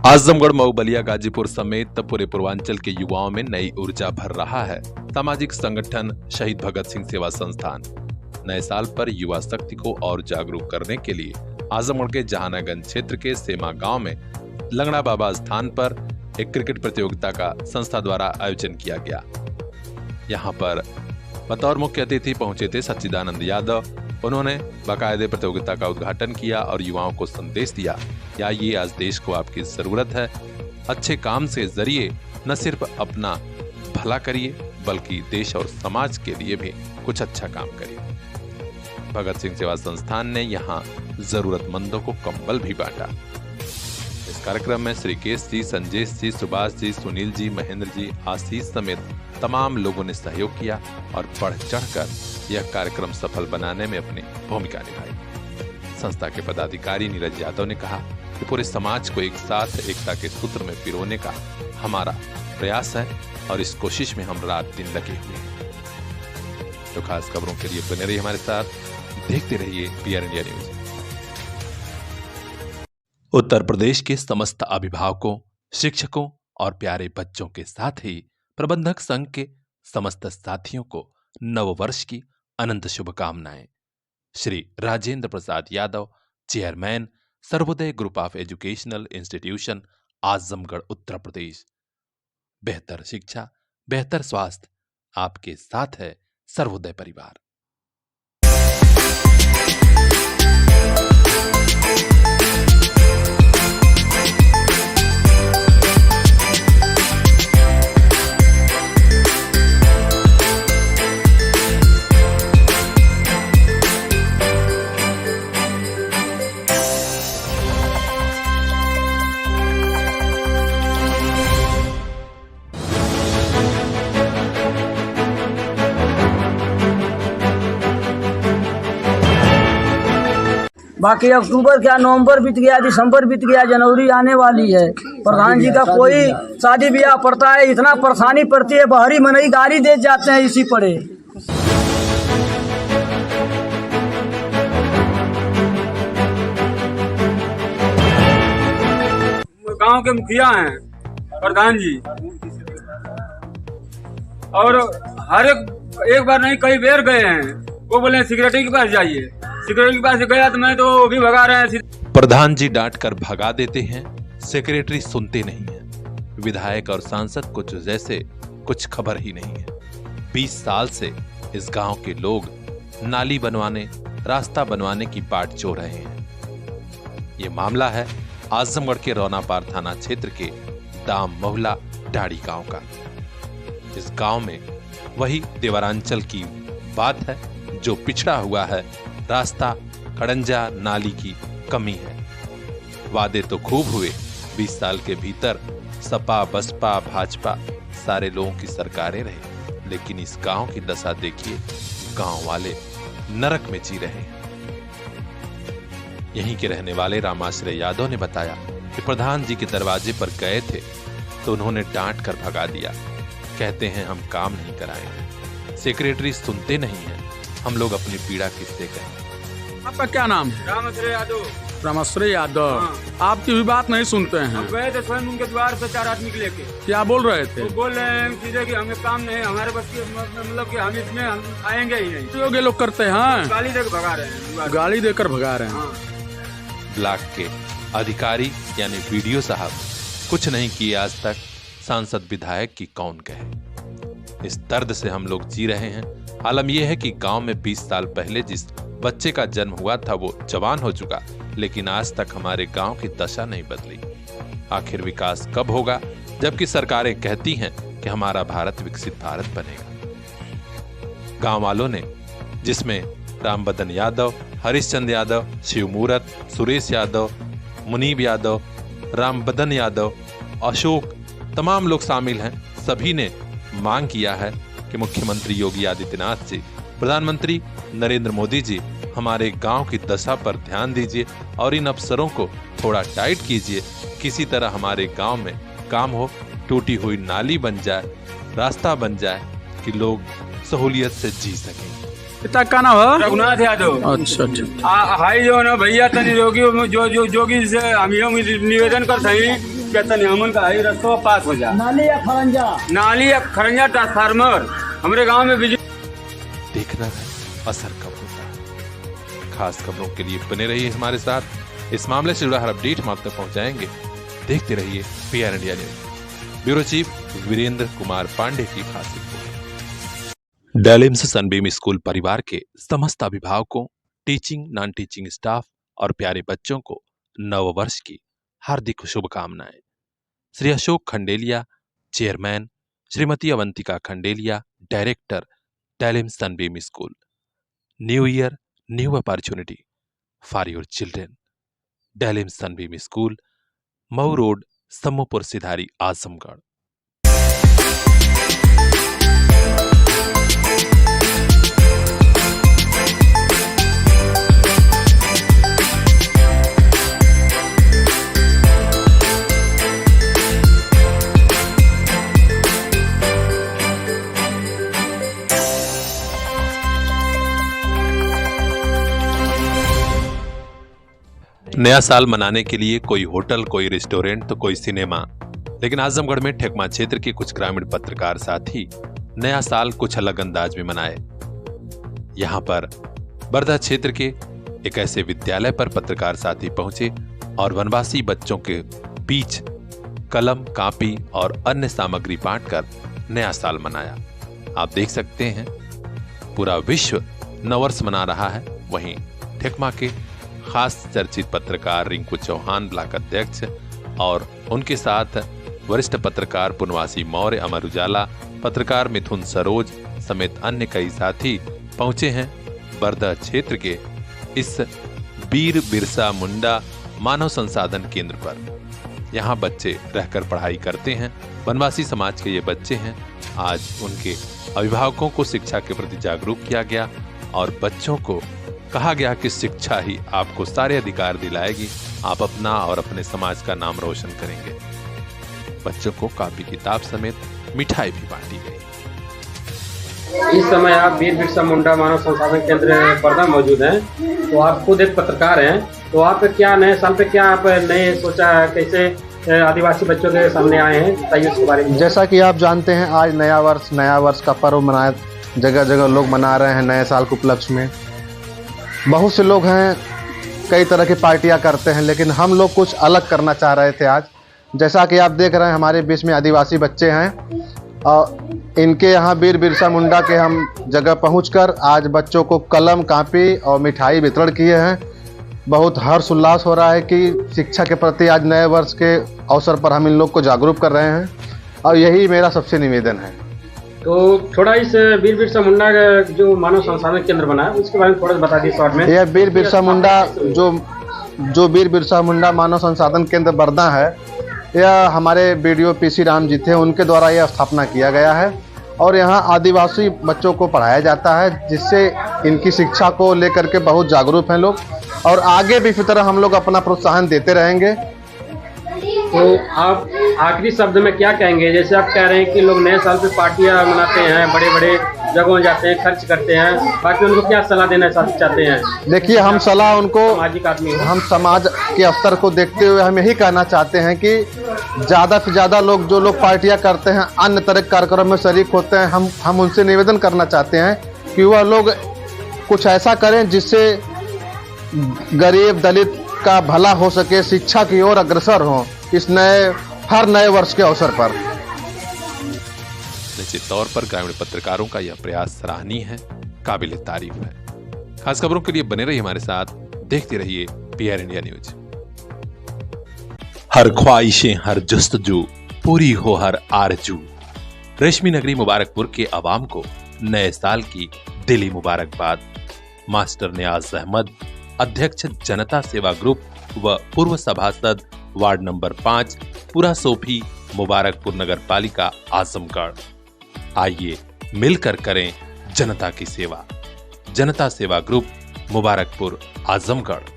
आजमगढ़, मऊ, बलिया, गाजीपुर समेत पूरे पूर्वांचल के युवाओं में नई ऊर्जा भर रहा है सामाजिक संगठन शहीद भगत सिंह सेवा संस्थान। नए साल पर युवा शक्ति को और जागरूक करने के लिए आजमगढ़ के जहानागंज क्षेत्र के सेमा गांव में लंगड़ा बाबा स्थान पर एक क्रिकेट प्रतियोगिता का संस्था द्वारा आयोजन किया गया। यहां पर बतौर मुख्य अतिथि पहुंचे थे सच्चिदानंद यादव। उन्होंने बाकायदे प्रतियोगिता का उद्घाटन किया और युवाओं को संदेश दिया, या ये आज देश को आपकी जरूरत है। अच्छे काम से जरिए न सिर्फ अपना भला करिए बल्कि देश और समाज के लिए भी कुछ अच्छा काम करिए। भगत सिंह सेवा संस्थान ने यहाँ जरूरतमंदों को कंबल भी बांटा। इस कार्यक्रम में श्रीकेश जी, संजेश जी, सुभाष जी, सुनील जी, महेंद्र जी, आशीष समेत तमाम लोगों ने सहयोग किया और बढ़ चढ़कर यह कार्यक्रम सफल बनाने में अपनी भूमिका निभाई। संस्था के पदाधिकारी नीरज यादव ने कहा कि पूरे समाज को एक साथ एकता के सूत्र में पिरोने का हमारा प्रयास है और इस कोशिश में हम रात दिन लगे हुए हैं। तो खास खबरों के लिए बने रहिए हमारे साथ, देखते रहिए PR India news. Uttar Pradesh के समस्त अभिभावकों, शिक्षकों और प्यारे बच्चों के साथ ही प्रबंधक संघ के समस्त साथियों को नववर्ष की अनंत शुभकामनाएं। Shri Rajendra Prasad Yadav, chairman, Sarvodaya group of educational institution, Azamgarh, Uttar Pradesh. बेहतर शिक्षा, बेहतर स्वास्थ्य, आपके साथ है सर्वोदय परिवार। बाकी अक्टूबर क्या, नवंबर बीत गया, दिसंबर बीत गया, जनवरी आने वाली है। प्रधान जी का कोई शादी ब्याह पड़ता है, इतना परेशानी पड़ती है, बाहरी मनई गाड़ी दे जाते हैं इसी पड़े। गांव के मुखिया हैं प्रधान जी, और हर एक बार नहीं कई बार गए हैं। वो बोले सिक्योरिटी के पास जाइए, सिक्योरिटी के पास गया तो मैं तो वो भी भगा रहे हैं। प्रधान जी डांट कर भगा देते हैं, सेक्रेटरी सुनते नहीं है। विधायक और सांसद को जो जैसे कुछ खबर ही नहीं है। 20 साल से इस गांव के लोग नाली बनवाने, रास्ता बनवाने की बाट चो रहे हैं। ये मामला है आजमगढ़ के रौनापार थाना क्षेत्र के दाम मोहला डाड़ी गांव का। इस गांव में वही देवरांचल की बात है जो पिछड़ा हुआ है। रास्ता, खड़ंजा, नाली की कमी है। वादे तो खूब हुए, 20 साल के भीतर सपा, बसपा, भाजपा सारे लोगों की सरकारें रहे, लेकिन इस गांव की दशा देखिए। गांव वाले नरक में जी रहे हैं। यहीं के रहने वाले रामाश्रय यादव ने बताया कि प्रधान जी के दरवाजे पर गए थे तो उन्होंने डांट कर भगा दिया। कहते हैं हम काम नहीं कराएंगे, सेक्रेटरी सुनते नहीं है, हम लोग अपनी पीड़ा किससे कहें। आपका क्या नाम है? रामाश्रय यादव। रामाश्रय यादव। हाँ। आपकी भी बात नहीं सुनते हैं। हम गए थे स्वयं उनके द्वार पे 4 आदमी के लेके। क्या बोल रहे थे? वो बोल रहे हैं सीधे कि हमें काम नहीं, हमारे बस की मतलब कि हम इसमें हम आएंगे ही नहीं। ये लोग करते हैं, गाली देकर भगा रहे हैं। गाली देकर भगा रहे हैं। हाँ। ब्लॉक के अधिकारी यानी वीडियो साहब कुछ नहीं किए आज तक। सांसद विधायक की कौन कहे। इस दर्द से हम लोग जी रहे हैं। आलम यह है कि गांव में 20 साल पहले जिस बच्चे का जन्म हुआ था वो जवान हो चुका, लेकिन आज तक हमारे गांव की दशा नहीं बदली। आखिर विकास कब होगा, जबकि सरकारें कहती हैं कि हमारा भारत विकसित भारत बनेगा। गांव वालों ने, जिसमें रामबदन यादव, हरिश्चंद्र यादव, शिवमूरत, सुरेश यादव, मुनीब यादव, रामबदन यादव, अशोक, तमाम लोग शामिल हैं, सभी ने मांग किया है कि मुख्यमंत्री योगी आदित्यनाथ जी, प्रधानमंत्री नरेंद्र मोदी जी हमारे गांव की दशा पर ध्यान दीजिए और इन अफसरों को थोड़ा टाइट कीजिए। किसी तरह हमारे गांव में काम हो, टूटी हुई नाली बन जाए, रास्ता बन जाए कि लोग सहूलियत से जी सकें। पिता का नाम है रघुनाथ यादव। अच्छा अच्छा। हाई जो ना भैया तनी जोगी जो जोगी से हम निवेदन करते हैं कहते हैं हमन का आई रस्तों पास हो जा नाली या खरंजा नाली या खरंजा ट्रांसफार्मर हमारे गांव में बिजली। देखना है असर कब होता है। खास खबरों के लिए बने रहिए हमारे साथ। इस मामले से जुड़ा हर अपडेट हम आप तक पहुंचाएंगे। देखते रहिए PR India news. Bureau chief Virendra Kumar Pandey की खास रिपोर्ट। डेलिम्स सनबीम स्कूल परिवार के समस्त अभिभावकों, टीचिंग, नॉन टीचिंग स्टाफ और प्यारे बच्चों को नव वर्ष की हार्दिक शुभकामनाएं। Shri Ashok Khandelia, chairman, Shrimati Avantika Khandelia, director, Delims Sunbeam School. New year, new opportunity for your children. Delims Sunbeam School, Mau road, Sammopur Sidhari, Azamgarh. नया साल मनाने के लिए कोई होटल, कोई रेस्टोरेंट तो कोई सिनेमा, लेकिन आजमगढ़ में ठेकमा क्षेत्र के कुछ ग्रामीण पत्रकार साथी नया साल कुछ अलग अंदाज में मनाए। यहां पर बरधा क्षेत्र के एक ऐसे विद्यालय पर पत्रकार साथी पहुंचे और वनवासी बच्चों के बीच कलम, कापी और अन्य सामग्री बांटकर नया साल मनाया। आप देख सकते हैं पूरा विश्व नववर्ष मना रहा है। वहीं ठेकमा के खास चर्चित पत्रकार रिंकू चौहान, ब्लॉक अध्यक्ष, और उनके साथ वरिष्ठ पत्रकार पुनवासी मौर्य, अमर उजाला, पत्रकार मिथुन सरोज समेत अन्य कई साथी पहुंचे हैं बरधा क्षेत्र के इस वीर बिरसा मुंडा मानव संसाधन केंद्र पर। यहाँ बच्चे रहकर पढ़ाई करते हैं। वनवासी समाज के ये बच्चे हैं। आज उनके अभिभावकों को शिक्षा के प्रति जागरूक किया गया और बच्चों को कहा गया कि शिक्षा ही आपको सारे अधिकार दिलाएगी, आप अपना और अपने समाज का नाम रोशन करेंगे। बच्चों को कॉपी किताब समेत मिठाई भी बांटी गई। इस समय आप वीर बिरसा मुंडा मानव संसाधन केंद्र बरधा मौजूद हैं, तो आप खुद एक पत्रकार हैं, तो आप क्या नए साल पे क्या आप नए सोचा कैसे आदिवासी बच्चों के सामने आए हैं, बताइए उसके बारे में। जैसा कि आप जानते हैं आज नया वर्ष का पर्व मनाया, जगह जगह लोग मना रहे हैं नए साल के उपलक्ष्य में। बहुत से लोग हैं, कई तरह की पार्टियां करते हैं, लेकिन हम लोग कुछ अलग करना चाह रहे थे आज। जैसा कि आप देख रहे हैं हमारे बीच में आदिवासी बच्चे हैं और इनके यहाँ वीर बिरसा मुंडा के हम जगह पहुंचकर आज बच्चों को कलम, कापी और मिठाई वितरण किए हैं। बहुत हर्ष उल्लास हो रहा है कि शिक्षा के प्रति आज नए वर्ष के अवसर पर हम इन लोग को जागरूक कर रहे हैं और यही मेरा सबसे निवेदन है। तो थोड़ा इस वीर बिरसा मुंडा का जो मानव संसाधन केंद्र बना है उसके बारे में थोड़ा बता दीजिए शॉर्ट में। यह वीर बिरसा मुंडा जो वीर बिरसा मुंडा मानव संसाधन केंद्र बरधा है, यह हमारे BDO PC राम जी थे, उनके द्वारा यह स्थापना किया गया है और यहाँ आदिवासी बच्चों को पढ़ाया जाता है, जिससे इनकी शिक्षा को लेकर के बहुत जागरूक हैं लोग और आगे भी इसी तरह हम लोग अपना प्रोत्साहन देते रहेंगे। तो आप आखिरी शब्द में क्या कहेंगे? जैसे आप कह रहे हैं कि लोग नए साल पे पार्टियां मनाते हैं, बड़े बड़े जगहों जाते हैं, खर्च करते हैं, बाकी उनको क्या सलाह देना चाहते हैं? देखिए, हम सलाह उनको, सामाजिक आदमी हो, हम समाज के स्तर को देखते हुए हम यही कहना चाहते हैं कि ज़्यादा से ज़्यादा लोग जो लोग पार्टियां करते हैं, अन्य तरह के कार्यक्रम में शरीक होते हैं, हम उनसे निवेदन करना चाहते हैं कि वह लोग कुछ ऐसा करें जिससे गरीब दलित का भला हो सके, शिक्षा की ओर अग्रसर हों इस हर नए वर्ष के अवसर पर। निश्चित तौर पर ग्रामीण पत्रकारों का यह प्रयास सराहनीय है, काबिल तारीफ है। खास खबरों के लिए बने रहिए हमारे साथ, देखते रहिए PR इंडिया न्यूज। हर ख्वाहिशें, हर जस्तजू पूरी हो, हर आरजू। रेशमी नगरी मुबारकपुर के अवाम को नए साल की दिली मुबारकबाद। मास्टर नियाज अहमद, अध्यक्ष जनता सेवा ग्रुप व पूर्व सभासद वार्ड नंबर 5 पूरा सोफी, मुबारकपुर नगर पालिका, आजमगढ़। आइए मिलकर करें जनता की सेवा। जनता सेवा ग्रुप, मुबारकपुर, आजमगढ़।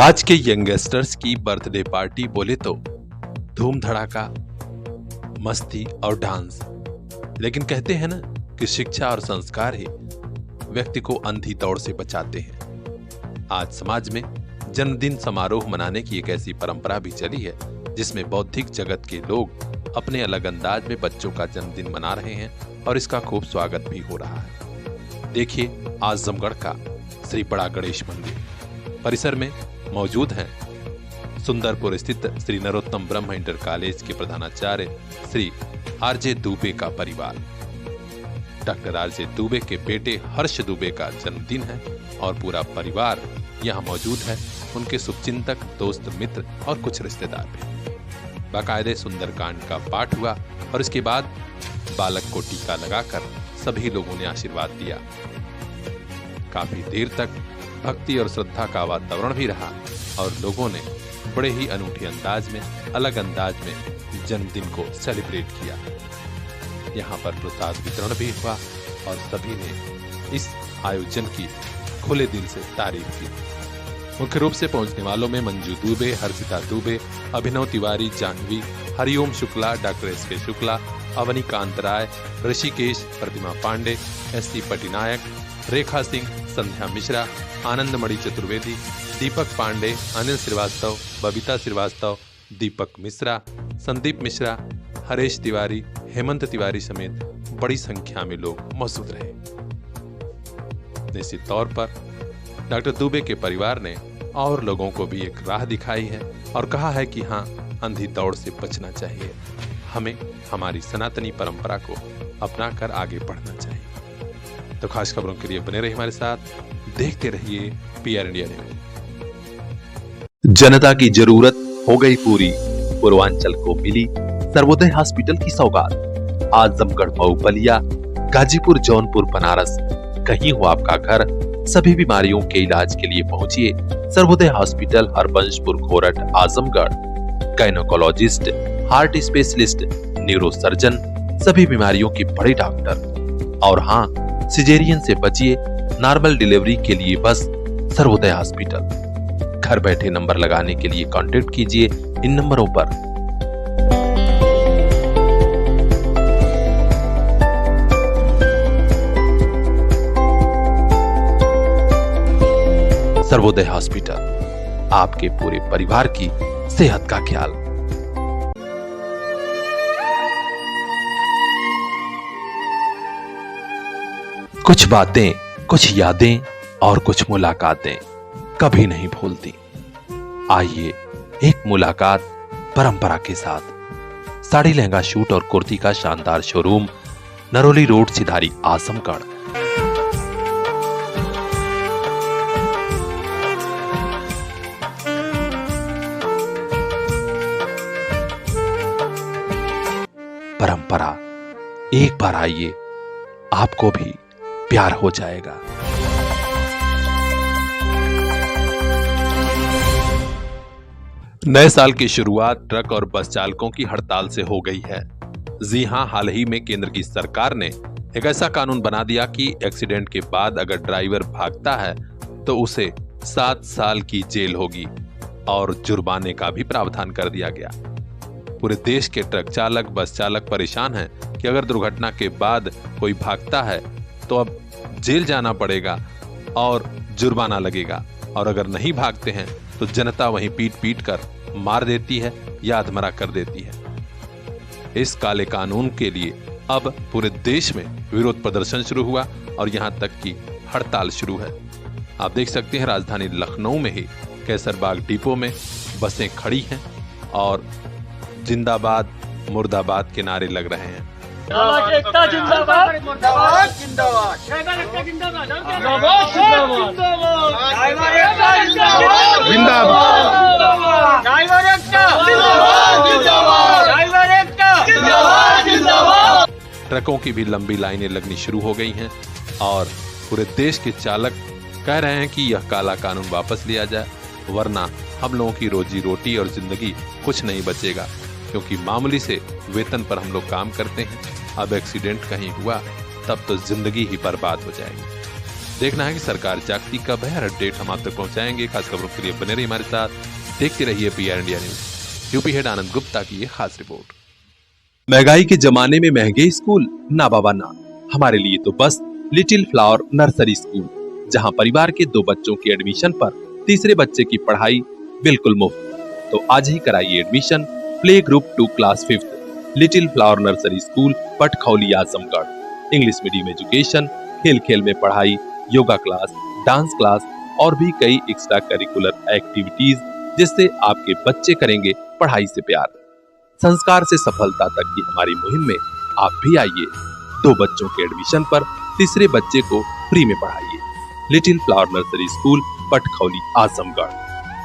आज के यंगस्टर्स की बर्थडे पार्टी बोले तो धूम धड़ाका, मस्ती और डांस, लेकिन कहते हैं ना कि शिक्षा और संस्कार ही व्यक्ति को अंधी दौड़ से बचाते हैं। आज समाज में जन्मदिन समारोह मनाने की एक ऐसी परंपरा भी चली है जिसमें बौद्धिक जगत के लोग अपने अलग अंदाज में बच्चों का जन्मदिन मना रहे हैं और इसका खूब स्वागत भी हो रहा है। देखिए आजमगढ़ का श्री बड़ा गणेश मंदिर परिसर में मौजूद हैं सुंदरपुर स्थित श्री नरोत्तम ब्रह्म इंटर कॉलेज के प्रधानाचार्य श्री आरजे दुबे का परिवार। डॉक्टर आरजे दुबे के बेटे हर्ष दुबे का जन्मदिन है और पूरा परिवार यहाँ मौजूद है। उनके शुभचिंतक, दोस्त, मित्र और कुछ रिश्तेदार भी। बाकायदे सुंदरकांड का पाठ हुआ और इसके बाद बालक को टीका लगाकर सभी लोगों ने आशीर्वाद दिया। काफी देर तक भक्ति और श्रद्धा का वातावरण भी रहा और लोगों ने बड़े ही अनूठे अंदाज में, अलग अंदाज में जन्मदिन को सेलिब्रेट किया। यहाँ पर प्रसाद वितरण भी हुआ और सभी ने इस आयोजन की खुले दिल से तारीफ की। मुख्य रूप से पहुंचने वालों में मंजू दुबे, हर्षिता दुबे, अभिनव तिवारी, जाह्नवी, हरिओम शुक्ला, डॉक्टर एस.के. शुक्ला, अवनी कांत राय, ऋषिकेश, प्रतिमा पांडे, एस.सी. पटिनायक, रेखा सिंह, संध्या मिश्रा, आनंदमणि चतुर्वेदी, दीपक पांडे, अनिल श्रीवास्तव, बबीता श्रीवास्तव, दीपक मिश्रा, संदीप मिश्रा, हरेश तिवारी, हेमंत तिवारी समेत बड़ी संख्या में लोग मौजूद रहे। निश्चित तौर पर डॉक्टर दुबे के परिवार ने और लोगों को भी एक राह दिखाई है और कहा है कि हाँ, अंधी दौड़ से बचना चाहिए। हमें हमारी सनातनी परंपरा को अपनाकर आगे बढ़ना चाहिए। तो खास खबरों के लिए बने रहिए हमारे साथ, देखते रहिए PR इंडिया न्यूज़। जनता की जरूरत हो गई पूरी, पूर्वांचल को मिली सर्वोदय हॉस्पिटल की सौगात। आजमगढ़, मऊ, बलिया, गाजीपुर, जौनपुर, बनारस, कहीं हो आपका घर, सभी बीमारियों के इलाज के लिए पहुंचिए Sarvodaya hospital, Harbanshpur, Khorath, Azamgarh. Gynaecologist, heart specialist, neurosurgeon, सभी बीमारियों के बड़े डॉक्टर। और हाँ, सिजेरियन से बचिए, नॉर्मल डिलीवरी के लिए बस सर्वोदय हॉस्पिटल। घर बैठे नंबर लगाने के लिए कांटेक्ट कीजिए इन नंबरों पर। सर्वोदय हॉस्पिटल, आपके पूरे परिवार की सेहत का ख्याल। कुछ बातें, कुछ यादें और कुछ मुलाकातें कभी नहीं भूलती। आइए एक मुलाकात परंपरा के साथ। साड़ी, लहंगा, शूट और कुर्ती का शानदार शोरूम, नरोली रोड, सिधारी, आजमगढ़। परंपरा, एक बार आइए, आपको भी प्यार हो जाएगा। नए साल की शुरुआत ट्रक और बस चालकों की हड़ताल से हो गई है। जी हां, हाल ही में केंद्र की सरकार ने एक ऐसा कानून बना दिया कि एक्सीडेंट के बाद अगर ड्राइवर भागता है तो उसे 7 साल की जेल होगी और जुर्माने का भी प्रावधान कर दिया गया। पूरे देश के ट्रक चालक, बस चालक परेशान हैं कि अगर दुर्घटना के बाद कोई भागता है तो अब जेल जाना पड़ेगा और जुर्माना लगेगा, और अगर नहीं भागते हैं तो जनता वहीं पीट पीट कर मार देती है या अधमरा कर देती है। इस काले कानून के लिए अब पूरे देश में विरोध प्रदर्शन शुरू हुआ और यहां तक कि हड़ताल शुरू है। आप देख सकते हैं राजधानी लखनऊ में ही कैसरबाग डिपो में बसें खड़ी हैं और जिंदाबाद, मुर्दाबाद के नारे लग रहे हैं। ट्रकों की भी लंबी लाइनें लगनी शुरू हो गई हैं और पूरे देश के चालक कह रहे हैं कि यह काला कानून वापस लिया जाए, वरना हम लोगों की रोजी रोटी और जिंदगी कुछ नहीं बचेगा, क्योंकि मामूली से वेतन पर हम लोग काम करते हैं। अब एक्सीडेंट कहीं हुआ तब तो जिंदगी ही बर्बाद हो जाएगी। देखना है कि सरकार जागती कब है। हर अपडेट हम आप तक पहुंचाएंगे। खास खबरों के लिए बने रहिए हमारे साथ, देखते रहिए PR India news. UP head Anand Gupta की ये खास रिपोर्ट। महंगाई के जमाने में महंगे स्कूल ना बाबा ना, हमारे लिए तो बस लिटिल फ्लावर नर्सरी स्कूल, जहां परिवार के 2 बच्चों के एडमिशन पर तीसरे बच्चे की पढ़ाई बिल्कुल मुफ्त। तो आज ही कराइए admission play group 2 class 5th little flower nursery school Patkhauli Azamgarh. English medium education, खेल खेल में पढ़ाई, योगा क्लास, डांस क्लास और भी कई एक्स्ट्रा करिकुलर एक्टिविटीज, जिससे आपके बच्चे करेंगे पढ़ाई से प्यार। संस्कार से सफलता तक की हमारी मुहिम में आप भी आइए। 2 बच्चों के एडमिशन पर तीसरे बच्चे को फ्री में पढ़ाइए। Little flower nursery school Patkhauli Azamgarh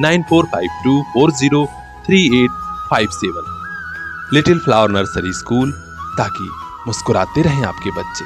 9452403857। Little flower nursery school, ताकि मुस्कुराते रहें आपके बच्चे।